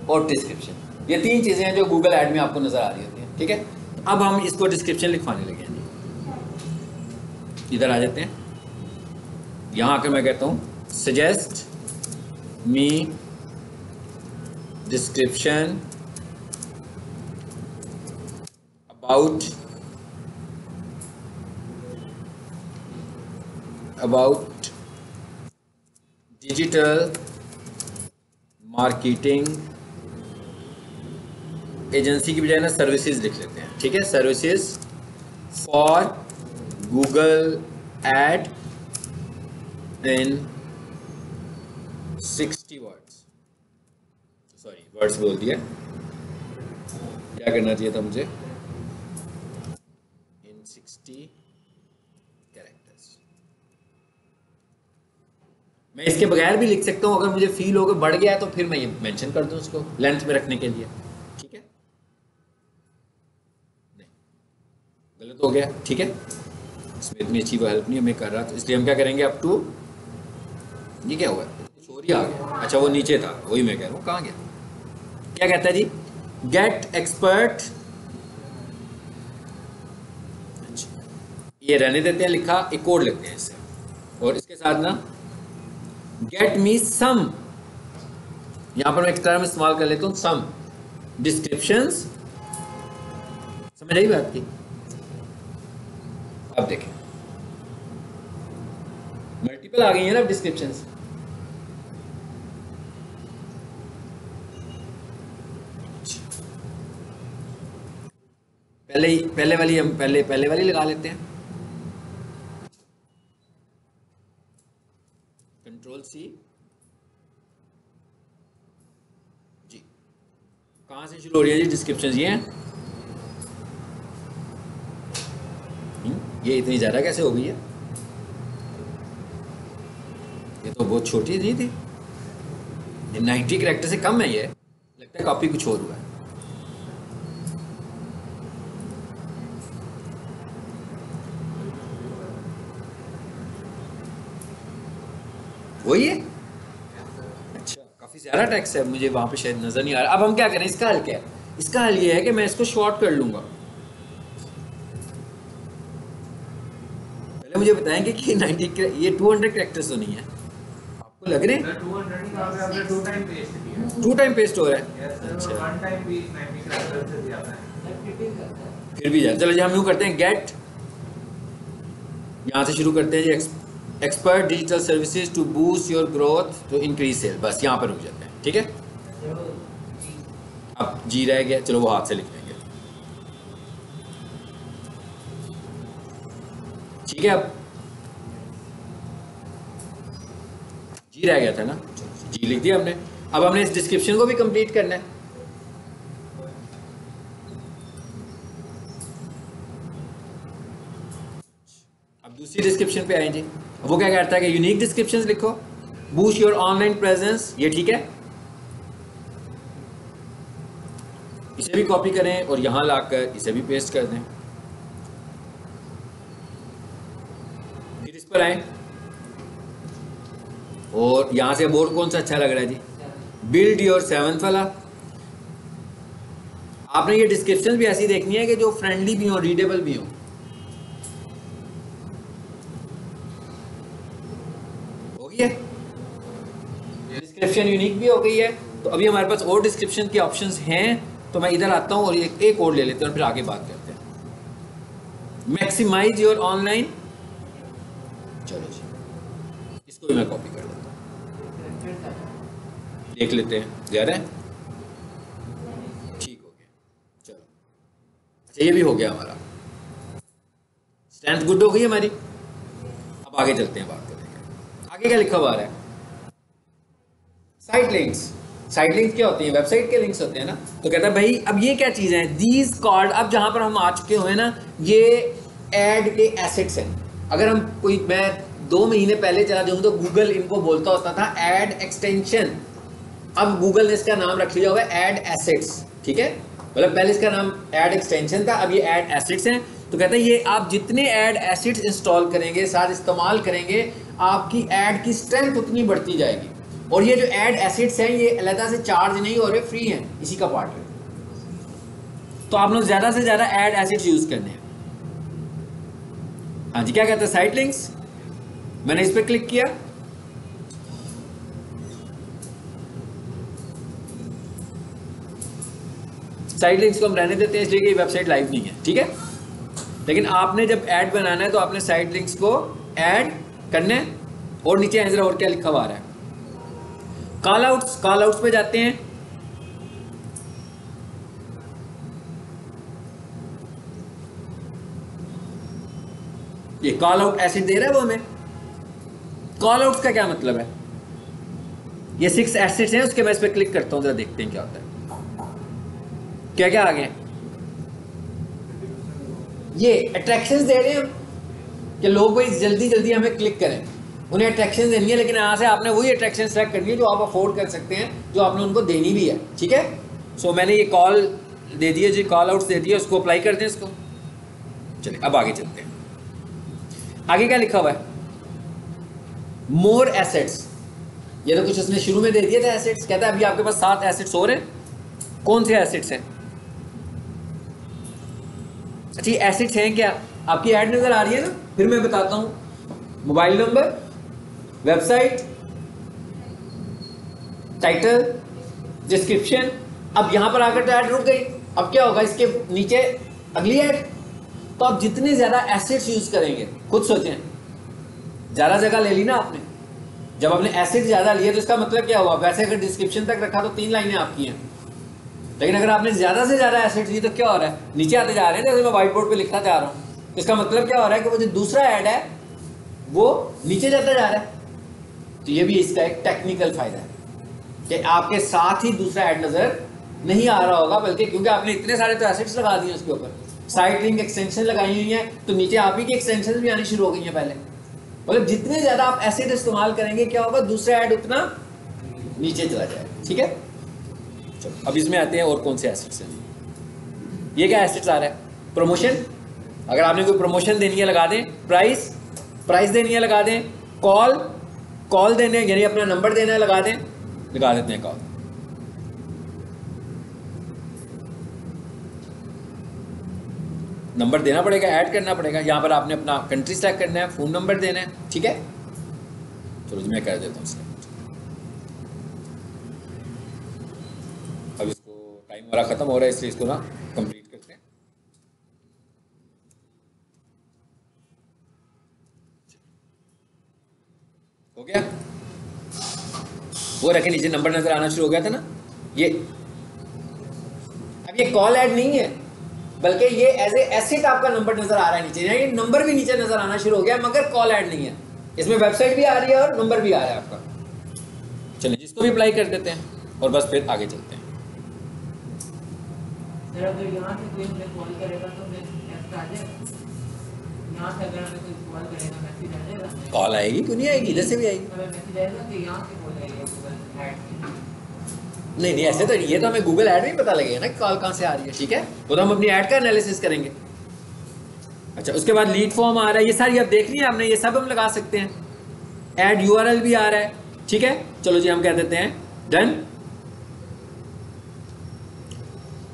और डिस्क्रिप्शन। ये 3 चीज़ें हैं जो गूगल ऐड में आपको नज़र आ रही होती हैं। ठीक है, अब हम इसको डिस्क्रिप्शन लिखवाने लगे हैं। इधर आ जाते हैं, यहाँ आकर मैं कहता हूँ suggest me description about digital marketing agency की बजाय ना सर्विसेज लिख लेते हैं। ठीक है, services for Google ad in 60 words. Sorry, words बोल दिया, क्या करना चाहिए था मुझे? इन 60 कैरेक्टर्स। मैं इसके बगैर भी लिख सकता हूँ, अगर मुझे फील हो कि बढ़ गया है तो फिर मैं ये मेंशन कर दूं उसको लेंथ में रखने के लिए। ठीक है, नहीं गलत हो गया। ठीक है, इसमें इतनी अच्छी वो हेल्प नहीं मैं कर रहा, तो इसलिए हम क्या करेंगे, अप टू, ये क्या हुआ, चोरी आ गया। अच्छा, वो नीचे था, वही मैं कह रहा हूँ, कहाँ गया? क्या कहता है जी? गेट एक्सपर्ट, ये रहने देते हैं लिखा, एक कोड लिखते हैं इससे, और इसके साथ ना गेट मी सम, यहां पर मैं एक टर्म इस्तेमाल कर लेता हूं, सम डिस्क्रिप्शंस। समझ आई बात की? अब देखें, मल्टीपल आ गई है ना डिस्क्रिप्शंस। पहले वाली हम पहले वाली लगा लेते हैं, Control+C जी। कहाँ से शुरू हो रही है जी डिस्क्रिप्शन? ये हैं, ये इतनी ज़्यादा कैसे हो गई है? ये तो बहुत छोटी नहीं थी, ये 90 कैरेक्टर से कम है। ये लगता है कॉपी कुछ और हुआ है। वही है, अच्छा काफ़ी ज़्यादा टैक्स है, मुझे वहाँ पे शायद नज़र नहीं आ रहा। अब हम क्या करें, इसका हल क्या है? इसका हल ये है कि मैं इसको शॉर्ट कर लूंगा। पहले मुझे बताएं कि 90 ये 200 कैरेक्टर्स तो नहीं है, आपको लग रहे हैं? 200 ही कहा आपने 2 टाइम पेस्ट किया। 2 टाइम पेस्ट हो रहा है। अच्छा 1 टाइम भी 90 कैरेक्टर से ज्यादा है। फिर भी चलो जी हम यूँ करते हैं, गेट, यहाँ से शुरू करते हैं जी, expert digital services to boost your growth to increase sale, बस यहाँ पर रुक जाते हैं, ठीक है। अब जी रह गया, चलो वो हाथ से लिख लेंगे, ठीक है। अब जी रह गया था ना, जी लिख दिया हमने। अब हमने इस डिस्क्रिप्शन को भी कंप्लीट करना है। अब दूसरी डिस्क्रिप्शन पे आए जी, वो क्या कहता है कि यूनिक डिस्क्रिप्शंस लिखो, बूस्ट योर ऑनलाइन प्रेजेंस, ये ठीक है। इसे भी कॉपी करें और यहां लाकर इसे भी पेस्ट कर दें। फिर इस पर आए और यहां से बोर्ड कौन सा अच्छा लग रहा है जी, बिल्ड योर 7th वाला। आपने ये डिस्क्रिप्शन भी ऐसी देखनी है कि जो फ्रेंडली भी हो, रीडेबल भी हो। हो गई है डिस्क्रिप्शन, यूनिक भी हो गई है। तो अभी हमारे पास और डिस्क्रिप्शन के ऑप्शंस हैं, तो मैं इधर आता हूं और एक और ले लेते हैं और फिर आगे बात करते हैं। मैक्सिमाइज योर ऑनलाइन, चलो जी इसको भी मैं कॉपी कर देता हूं, देख लेते हैं ज़्यादा है, ठीक हो गया। चलो अच्छा ये भी हो गया हमारा, स्ट्रेंथ गुड हो गई हमारी। अब आगे चलते हैं, बात करेंगे आगे क्या लिखा हुआ है। साइट लिंक्स, साइट लिंक्स क्या होती हैं, वेबसाइट के लिंक्स होते हैं ना। तो कहता है भाई अब ये क्या चीज़ है, दीज कॉल्ड, अब जहां पर हम आ चुके हुए हैं ना, ये एड के एसेट्स हैं। अगर हम कोई, मैं 2 महीने पहले चला जाऊँ तो गूगल इनको बोलता होता था एड एक्सटेंशन, अब गूगल ने इसका नाम रख लिया हुआ है एड एसेट्स, ठीक है। मतलब पहले इसका नाम एड एक्सटेंशन था, अब ये एड एसेट्स हैं। तो कहते हैं ये आप जितने एड एसेट्स इंस्टॉल करेंगे, साथ इस्तेमाल करेंगे, आपकी एड की स्ट्रेंथ उतनी बढ़ती जाएगी। और ये जो एड एसेट्स हैं ये अलग से चार्ज नहीं हो रहे, फ्री हैं, इसी का पार्ट है। तो आप लोग ज़्यादा से ज़्यादा एड एसेट्स यूज़ करने हैं। हाँ जी, क्या कहते हैं, साइट लिंक्स, मैंने इस पर क्लिक किया, साइट लिंक्स को हम रहने देते हैं इसलिए कि वेबसाइट लाइव नहीं है, ठीक है। लेकिन आपने जब ऐड बनाना है तो आपने साइट लिंक्स को ऐड करना है। और नीचे जरा और क्या लिखा हुआ है, कॉल आउट्स, कॉल आउट्स पे जाते हैं। ये कॉल आउट एसिड दे रहा है वो हमें। कॉल आउट्स का क्या मतलब है, ये 6 एसिड्स हैं, उसके मैं इस पर क्लिक करता हूं, जरा देखते हैं क्या होता है। क्या क्या आ गए, ये अट्रैक्शंस दे रहे हैं हम कि लोग भाई जल्दी जल्दी हमें क्लिक करें, उन्हें अट्रैक्शन देनी है। लेकिन यहाँ से आपने वही अट्रैक्शन सेलेक्ट करनी है जो आप अफोर्ड कर सकते हैं, जो आपने उनको देनी भी है, ठीक है। सो मैंने ये कॉल दे दिए जी, कॉल आउट्स दे दिए, उसको अप्लाई करते हैं इसको। चलिए अब आगे चलते हैं, आगे क्या लिखा हुआ है, मोर एसेट्स। ये तो कुछ उसने शुरू में दे दिए थे एसेट्स, कहता है अभी आपके पास 7 एसेट्स और हैं। कौन से एसेट्स हैं, अच्छा ये एसेट्स हैं क्या, आपकी ऐड नजर आ रही है ना, फिर मैं बताता हूं। Mobile number, website, title, description. अब यहां पर आकर तो ऐड रुक गई, अब क्या होगा, इसके नीचे अगली ऐड। तो आप जितने ज्यादा एसेट्स यूज करेंगे, खुद सोचें, ज्यादा जगह ले ली ना आपने, जब आपने एसेट ज्यादा लिए तो इसका मतलब क्या हुआ, वैसे अगर डिस्क्रिप्शन तक रखा तो 3 लाइनें आपकी हैं, लेकिन अगर आपने ज्यादा से ज्यादा एसेट्स लिए तो क्या हो रहा है, नीचे आते जा रहे हैं। जैसे मैं व्हाइट बोर्ड पे लिखना चाह रहा हूँ, इसका मतलब क्या हो रहा है कि वो जो दूसरा ऐड है वो नीचे जाता जा रहा है। तो ये भी इसका एक टेक्निकल फायदा है कि आपके साथ ही दूसरा ऐड नजर नहीं आ रहा होगा, बल्कि क्योंकि आपने इतने सारे तो एसेट्स लगा दिए उसके ऊपर, साइट लिंक एक्सटेंशन लगाई हुई है, तो नीचे आप ही की एक्सटेंशन भी आनी शुरू हो गई है पहले। मतलब जितने ज्यादा आप एसेट इस्तेमाल करेंगे क्या होगा, दूसरा ऐड उतना नीचे चला जाएगा, ठीक है। चलो अब इसमें आते हैं और कौन से एसेट्स हैं। ये क्या एसेट्स आ रहा है, प्रमोशन, अगर आपने कोई प्रमोशन देनी है लगा दें, प्राइस, प्राइस देनी है लगा दें, कॉल, कॉल देने यानी अपना नंबर देना है लगा दें, लगा देते हैं कॉल। नंबर देना पड़ेगा, ऐड करना पड़ेगा। यहाँ पर आपने अपना कंट्री सेलेक्ट करना है, फ़ोन नंबर देना है, ठीक है। चलो जी मैं कर देता हूँ सेलेक्ट। अब इसको टाइम हमारा ख़त्म हो रहा है, इसलिए इसको ना कंप्लीट करते हैं। हो गया, वो रखे नीचे नंबर नज़र आना शुरू हो गया था ना। ये अब ये कॉल ऐड नहीं है, बल्कि ये एज ए एसेट आपका नंबर नजर आ रहा है नीचे, यानी नंबर भी नीचे नजर आना शुरू हो गया, मगर कॉल ऐड नहीं है। इसमें वेबसाइट भी आ रही है और नंबर भी आ रहा है आपका। चलिए जिसको भी अप्लाई कर देते हैं और बस फिर आगे चलते हैं। सर अगर यहाँ से कोई मुझे कॉल करेगा तो मैं टेक्स्ट आ जाएगा, यहाँ से अगर हमें कोई कॉल करेगा मैसेज आ जाएगा। कॉल आएगी, क्यों नहीं आएगी, इधर से भी आएगी। हमें मैसेज आएगा कि यहाँ से कॉल आएगी गूगल ऐड। नहीं नहीं ऐसे तो ये तो हमें गूगल ऐड में ही पता लगेगा ना कि कॉल कहाँ से आ रही है, ठीक है। वो तो हम अपनी ऐड का एनालिसिस करेंगे। अच्छा उसके बाद लीड फॉर्म आ रहा है, ये सारी आप देख ली है हमने, ये सब हम लगा सकते हैं। ऐड यूआरएल भी आ रहा है, ठीक है। चलो जी हम कह देते हैं डन।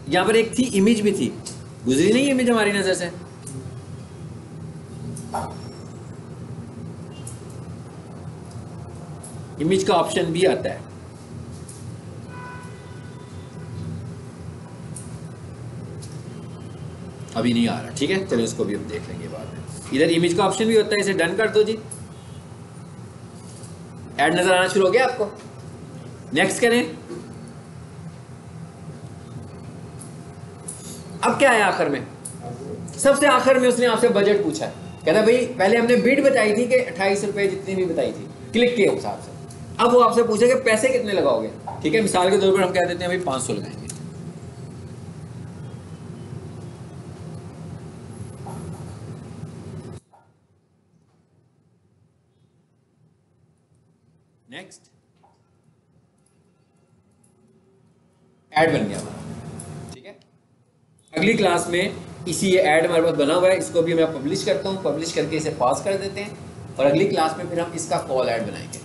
यहां पर एक थी इमेज भी थी, गुजरी नहीं इमेज हमारी नजर से। इमेज का ऑप्शन भी आता है, अभी नहीं आ रहा, ठीक है। चलो इसको भी हम देख लेंगे बाद में। इधर इमेज का ऑप्शन भी होता है, इसे डन कर दो जी। ऐड नजर आना शुरू हो गया आपको। नेक्स्ट करें। अब क्या है आखिर में, सबसे आखिर में उसने आपसे बजट पूछा है। कहता भाई पहले हमने बिड बताई थी कि 28 रुपए जितनी भी बताई थी क्लिक के हिसाब से। अब वो आपसे पूछेगा पैसे कितने लगाओगे, ठीक है। मिसाल के तौर पर हम कह देते हैं भाई 500 लगाएंगे। नेक्स्ट ऐड बन गया हमारा, ठीक है। अगली क्लास में इसी ये ऐड हमारे पास बना हुआ है, इसको भी मैं पब्लिश करता हूँ। पब्लिश करके इसे पास कर देते हैं और अगली क्लास में फिर हम इसका कॉल ऐड बनाएंगे।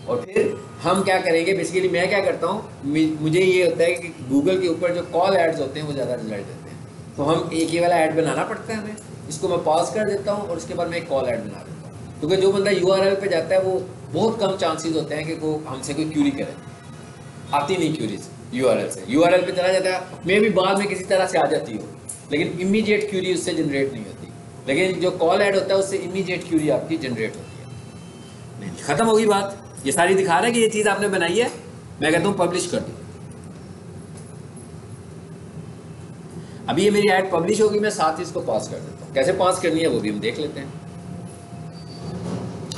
और फिर हम क्या करेंगे, बेसिकली मैं क्या करता हूँ, मुझे ये होता है कि गूगल के ऊपर जो कॉल एड्स होते हैं वो ज़्यादा रिजल्ट देते हैं, तो हम एक ही वाला ऐड बनाना पड़ता है हमें। इसको मैं पास कर देता हूँ और उसके बाद मैं एक कॉल ऐड बना देता हूँ, क्योंकि जो बंदा यूआरएल पे जाता है वो बहुत कम चांसेस होते हैं कि वो हमसे कोई क्यूरी करे। आती नहीं क्यूरीज यूआरएल से, यूआरएल पे चला जाता है, मे भी बाद में किसी तरह से आ जाती हो, लेकिन इमीडिएट क्यूरी उससे जनरेट नहीं होती। लेकिन जो कॉल ऐड होता है उससे इमीडिएट क्यूरी आपकी जनरेट होती है। नहीं खत्म होगी बात, ये सारी दिखा रहा है कि ये चीज़ आपने बनाई है। मैं कहता हूँ पब्लिश कर दो। अभी ये मेरी ऐड पब्लिश होगी, मैं साथ ही इसको पास कर देता हूँ। कैसे पास करनी है वो भी हम देख लेते हैं।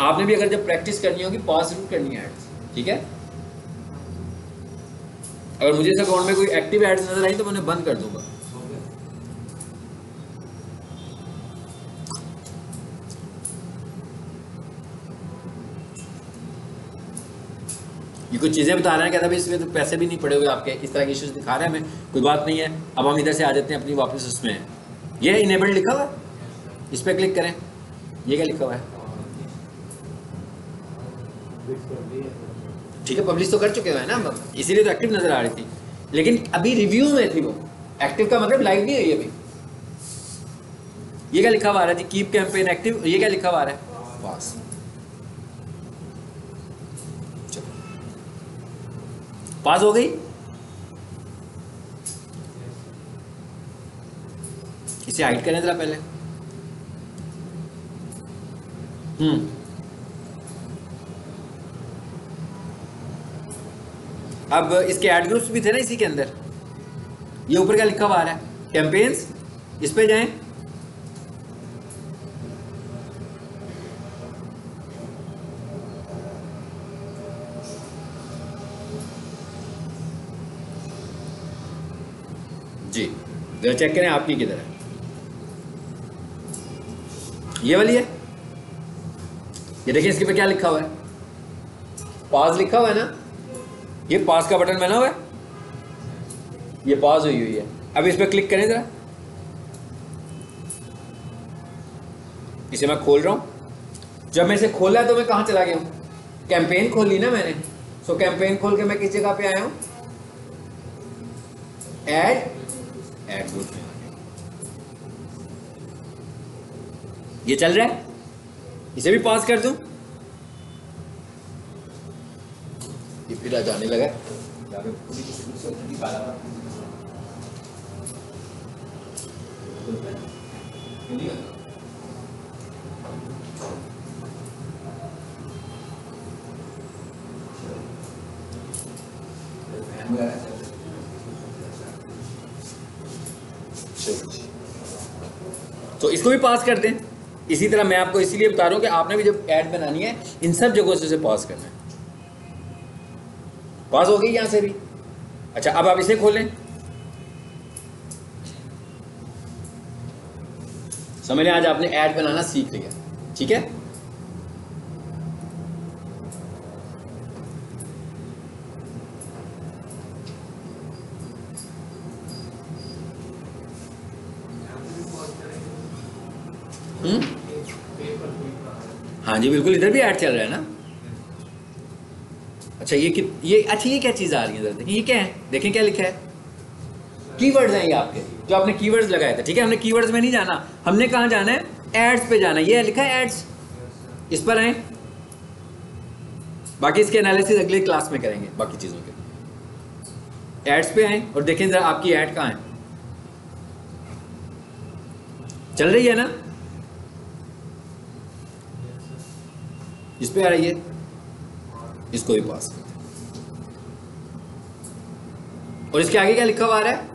आपने भी अगर जब प्रैक्टिस करनी होगी पास जरूर करनी है एड्स, ठीक है। अगर मुझे इस अकाउंट में कोई एक्टिव एड्स नजर आई तो मैं उन्हें बंद कर दूंगा। ये कुछ चीज़ें बता रहे हैं, कहता भाई इसमें तो पैसे भी नहीं पड़े हुए आपके, इस तरह के इश्यूज दिखा रहे हैं हमें। कोई बात नहीं है। अब हम इधर से आ जाते हैं अपनी वापस उसमें। ये इनेबल्ड लिखा हुआ है, इस पर क्लिक करें। ये क्या लिखा हुआ है, ठीक है। पब्लिश तो कर चुके हैं ना, इसीलिए तो एक्टिव नजर आ रही थी, लेकिन अभी रिव्यू में थी वो। एक्टिव का मतलब लाइव नहीं हुई अभी। ये क्या लिखा हुआ है जी, कीप कैंपेन एक्टिव। ये क्या लिखा हुआ है, पास। पास हो गई। इसे हाइड करें जरा पहले। अब इसके एड ग्रुप्स भी थे ना इसी के अंदर। ये ऊपर क्या लिखा हुआ है, कैंपेन्स, इस पे जाएं। जी जरा चेक करें आपकी किधर है। ये वाली है, ये देखिए इसके पे क्या लिखा हुआ है, पास लिखा हुआ है ना। ये पास का बटन बना हुआ है, ये पास हुई हुई है। अब इस पर क्लिक करें जरा। इसे मैं खोल रहा हूं। जब मैं इसे खोला तो मैं कहां चला गया हूं, कैंपेन खोली ना मैंने। सो कैंपेन खोल के मैं किस जगह पे आया हूं, ऐड ग्रुप में। ये चल रहा है, इसे भी पॉज कर दूं, ये फिर आ जाने लगा। तो इसको भी पास कर दें। इसी तरह मैं आपको इसीलिए बता रहा हूं कि आपने भी जब ऐड बनानी है इन सब जगहों से पॉज करना है। पॉज हो गई यहां से भी। अच्छा, अब आप इसे खोलें, समझ लें आज आपने ऐड बनाना सीख लिया, ठीक है। हाँ जी बिल्कुल, इधर भी ऐड चल रहा है ना। अच्छा ये अच्छा ये क्या चीज़ आ रही है, इधर देखिए, ये क्या है, देखें क्या लिखा है, कीवर्ड्स हैं ये आपके, जो आपने कीवर्ड्स लगाए थे, ठीक है। हमने कीवर्ड्स में नहीं जाना, हमने कहाँ जाना है, एड्स पे जाना है। ये लिखा है एड्स, इस पर आए, बाकी इसके एनालिसिस अगले क्लास में करेंगे बाकी चीज़ों के। एड्स पे आए और देखें जरा आपकी ऐड कहाँ है, चल रही है ना, इस पे आ रही है, इसको भी पास करते हैं। और इसके आगे क्या लिखा हुआ आ रहा है,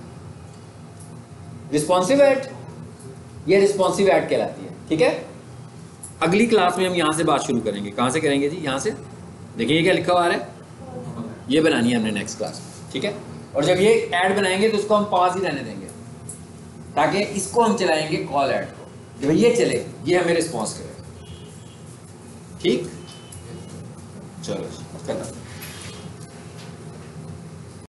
रिस्पॉन्सिव ऐड, ये रिस्पॉन्सिव ऐड कहलाती है, ठीक है। अगली क्लास में हम यहां से बात शुरू करेंगे। कहां से करेंगे जी, यहां से। देखिए ये क्या लिखा हुआ आ रहा है, ये बनानी है हमने नेक्स्ट क्लास में, ठीक है। और जब ये ऐड बनाएंगे तो उसको हम पास ही रहने देंगे, ताकि इसको हम चलाएंगे कॉल ऐड को, जब ये चले ये हमें रिस्पॉन्स करे, ठीक। चलो खत्म।